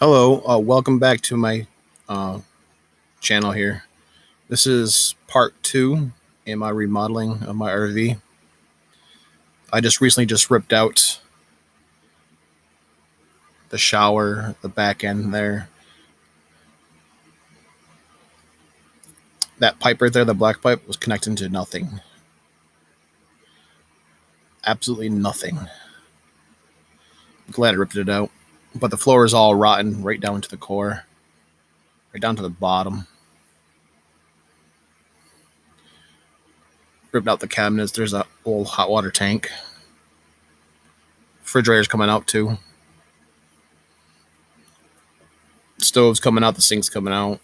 Hello, welcome back to my uh, channel here. This is part two in my remodeling of my RV. I just recently ripped out the shower, the back end there. That pipe right there, the black pipe, was connecting to nothing. Absolutely nothing. I'm glad I ripped it out. But the floor is all rotten right down to the core, right down to the bottom. Ripped out the cabinets. There's a old hot water tank. Refrigerator's coming out too. Stove's coming out. The sink's coming out.